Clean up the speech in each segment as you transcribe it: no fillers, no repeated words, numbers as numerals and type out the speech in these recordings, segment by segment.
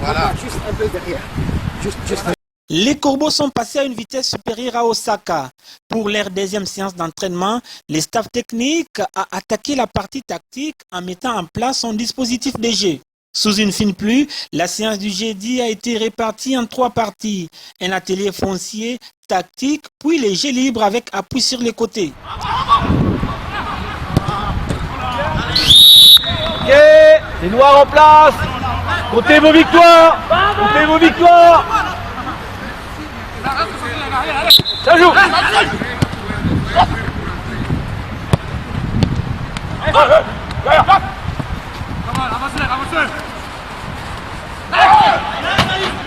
Voilà. Juste un peu derrière. Juste. Les Corbeaux sont passés à une vitesse supérieure à Osaka. Pour leur deuxième séance d'entraînement, le staff technique a attaqué la partie tactique en mettant en place son dispositif de jeu. Sous une fine pluie, la séance du jeudi a été répartie en 3 parties. Un atelier foncier, tactique, puis les jeux libres avec appui sur les côtés. Ok, les noirs en place. Comptez vos victoires. Comptez vos victoires. Ça joue.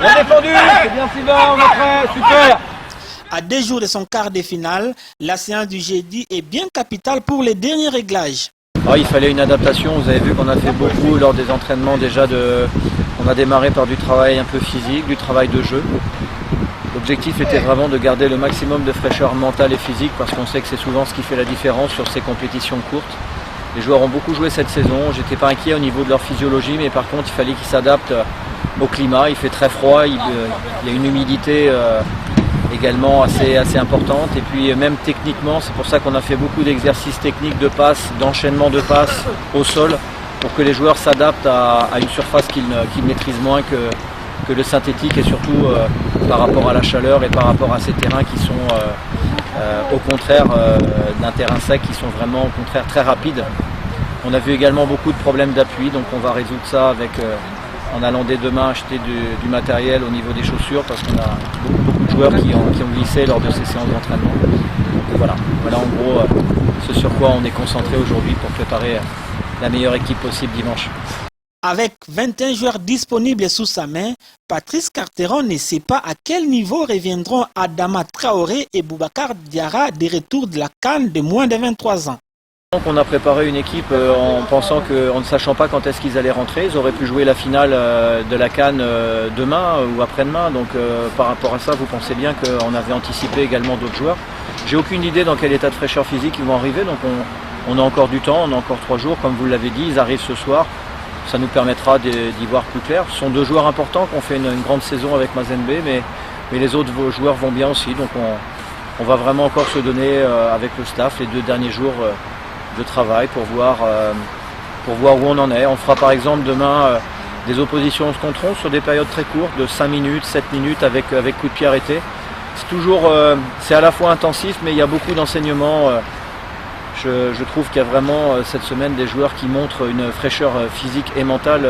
Bien défendu, c'est bien Sylvain, on est prêt, super. À 2 jours de son quart de finale, la séance du jeudi est bien capitale pour les derniers réglages. Alors, il fallait une adaptation, vous avez vu qu'on a fait beaucoup lors des entraînements déjà. On a démarré par du travail un peu physique, du travail de jeu. L'objectif était vraiment de garder le maximum de fraîcheur mentale et physique parce qu'on sait que c'est souvent ce qui fait la différence sur ces compétitions courtes. Les joueurs ont beaucoup joué cette saison, j'étais pas inquiet au niveau de leur physiologie, mais par contre il fallait qu'ils s'adaptent au climat. Il fait très froid, il y a une humidité également assez importante, et puis même techniquement, c'est pour ça qu'on a fait beaucoup d'exercices techniques de passes, d'enchaînement de passes au sol, pour que les joueurs s'adaptent à une surface qu'ils maîtrisent moins que le synthétique, et surtout par rapport à la chaleur et par rapport à ces terrains qui sont au contraire d'un terrain sec, qui sont vraiment au contraire très rapides. On a vu également beaucoup de problèmes d'appui, donc on va résoudre ça en allant dès demain acheter du matériel au niveau des chaussures, parce qu'on a beaucoup de joueurs qui ont glissé lors de ces séances d'entraînement. Voilà en gros ce sur quoi on est concentré aujourd'hui pour préparer la meilleure équipe possible dimanche. Avec 21 joueurs disponibles sous sa main, Patrice Carteron ne sait pas à quel niveau reviendront Adama Traoré et Boubacar Diarra des retours de la CAN de moins de 23 ans. Donc on a préparé une équipe en pensant en ne sachant pas quand est-ce qu'ils allaient rentrer. Ils auraient pu jouer la finale de la CAN demain ou après-demain. Donc par rapport à ça, vous pensez bien qu'on avait anticipé également d'autres joueurs. J'ai aucune idée dans quel état de fraîcheur physique ils vont arriver. Donc on a encore du temps, on a encore 3 jours. Comme vous l'avez dit, ils arrivent ce soir. Ça nous permettra d'y voir plus clair. Ce sont 2 joueurs importants qui ont fait une grande saison avec Mazembe, mais les autres joueurs vont bien aussi. Donc on va vraiment encore se donner avec le staff les 2 derniers jours de travail pour voir où on en est. On fera par exemple demain des oppositions 11 contre 11 sur des périodes très courtes de 5 minutes, 7 minutes avec coup de pied arrêté. C'est à la fois intensif, mais il y a beaucoup d'enseignements. Je trouve qu'il y a vraiment cette semaine des joueurs qui montrent une fraîcheur physique et mentale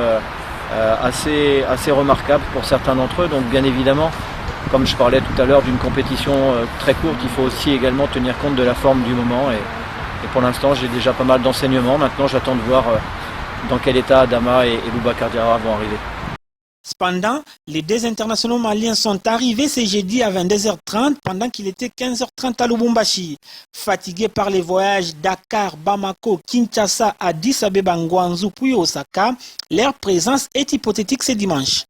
assez remarquable pour certains d'entre eux. Donc bien évidemment, comme je parlais tout à l'heure d'une compétition très courte, il faut aussi également tenir compte de la forme du moment. Et pour l'instant, j'ai déjà pas mal d'enseignements. Maintenant, j'attends de voir dans quel état Adama et Boubacar Diarra vont arriver. Cependant, les 2 internationaux maliens sont arrivés ce jeudi à 22h30 pendant qu'il était 15h30 à Lubumbashi. Fatigués par les voyages Dakar, Bamako, Kinshasa, Addis Abeba, Ngwanzu puis Osaka, leur présence est hypothétique ce dimanche.